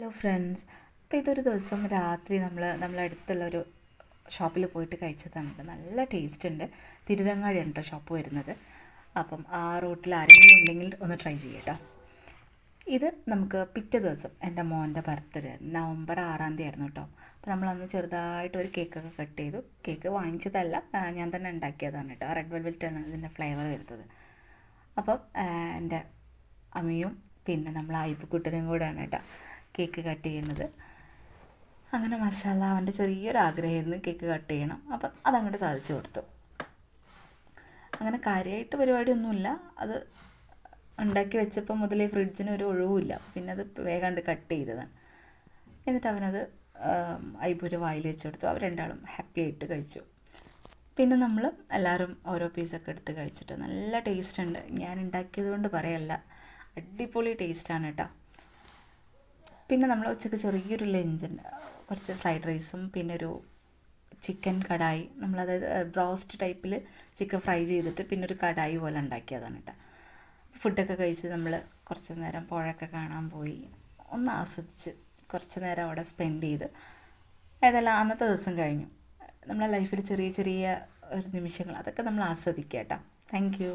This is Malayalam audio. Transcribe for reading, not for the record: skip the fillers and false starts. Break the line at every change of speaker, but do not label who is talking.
Hello friends. അപ്പോൾ ഇതൊരു ദിവസം രാത്രി നമ്മളെ അടുത്തുള്ളൊരു ഷോപ്പിൽ പോയിട്ട് കഴിച്ചതാണ്. നല്ല ടേസ്റ്റ് ഉണ്ട്. തിരുരങ്ങാടിയാണ് കേട്ടോ ഷോപ്പ് വരുന്നത്. അപ്പം ആ റൂട്ടിൽ ആരെങ്കിലും ഉണ്ടെങ്കിൽ ഒന്ന് ട്രൈ ചെയ്യട്ടോ. ഇത് നമുക്ക് പിറ്റേ ദിവസം എൻ്റെ മോൻ്റെ ബർത്ത്ഡേ നവംബർ 6 ആയിരുന്നു കേട്ടോ. അപ്പോൾ നമ്മളന്ന് ചെറുതായിട്ട് ഒരു കേക്കൊക്കെ കട്ട് ചെയ്തു. കേക്ക് വാങ്ങിച്ചതല്ല, ഞാൻ തന്നെ ഉണ്ടാക്കിയതാണ് കേട്ടോ. റെഡ് വെൽവെറ്റാണ് ഇതിൻ്റെ ഫ്ലേവർ വരുന്നത്. അപ്പം എൻ്റെ അമ്മയും പിന്നെ നമ്മൾ അയ്പക്കുട്ടനും കൂടെയാണ് കേട്ടോ കേക്ക് കട്ട് ചെയ്യുന്നത്. അങ്ങനെ മാഷാല്ലാ അവൻ്റെ ചെറിയൊരു ആഗ്രഹമായിരുന്നു കേക്ക് കട്ട് ചെയ്യണം. അപ്പം അതങ്ങോട്ട് സാധിച്ചു കൊടുത്തു. അങ്ങനെ കാര്യമായിട്ട് പരിപാടിയൊന്നുമില്ല. അത് ഉണ്ടാക്കി വെച്ചപ്പോൾ മുതലേ ഫ്രിഡ്ജിന് ഒരു ഒഴിവുമില്ല. പിന്നെ അത് വേഗം കട്ട് ചെയ്തതാണ്. എന്നിട്ട് അവനത് ഐബുര് വായിൽ വെച്ച് കൊടുത്തു. അവർ രണ്ടാളും ഹാപ്പി ആയിട്ട് കഴിച്ചു. പിന്നെ നമ്മൾ എല്ലാവരും ഓരോ പീസൊക്കെ എടുത്ത് കഴിച്ചിട്ട് നല്ല ടേസ്റ്റ് ഉണ്ട്. ഞാൻ ഉണ്ടാക്കിയത് കൊണ്ട് പറയല്ല, അടിപൊളി ടേസ്റ്റാണ് കേട്ടോ. പിന്നെ നമ്മൾ ഉച്ചയ്ക്ക് ചെറിയൊരു ലഞ്ചുണ്ട്. കുറച്ച് ഫ്രൈഡ് റൈസും പിന്നെ ഒരു ചിക്കൻ കടായി, നമ്മളതായത് ബ്രോസ്റ്റ് ടൈപ്പിൽ ചിക്കൻ ഫ്രൈ ചെയ്തിട്ട് പിന്നെ ഒരു കടായി പോലെ ഉണ്ടാക്കിയതാണ് കേട്ടോ. ഫുഡൊക്കെ കഴിച്ച് നമ്മൾ കുറച്ച് നേരം പുഴയൊക്കെ കാണാൻ പോയി, ഒന്ന് ആസ്വദിച്ച് കുറച്ച് നേരം അവിടെ സ്പെൻഡ് ചെയ്ത് ഏതെല്ലാം അന്നത്തെ ദിവസം കഴിഞ്ഞു. നമ്മളെ ലൈഫിൽ ചെറിയ ചെറിയ ഒരു നിമിഷങ്ങൾ അതൊക്കെ നമ്മൾ ആസ്വദിക്കുക കേട്ടോ. Thank you.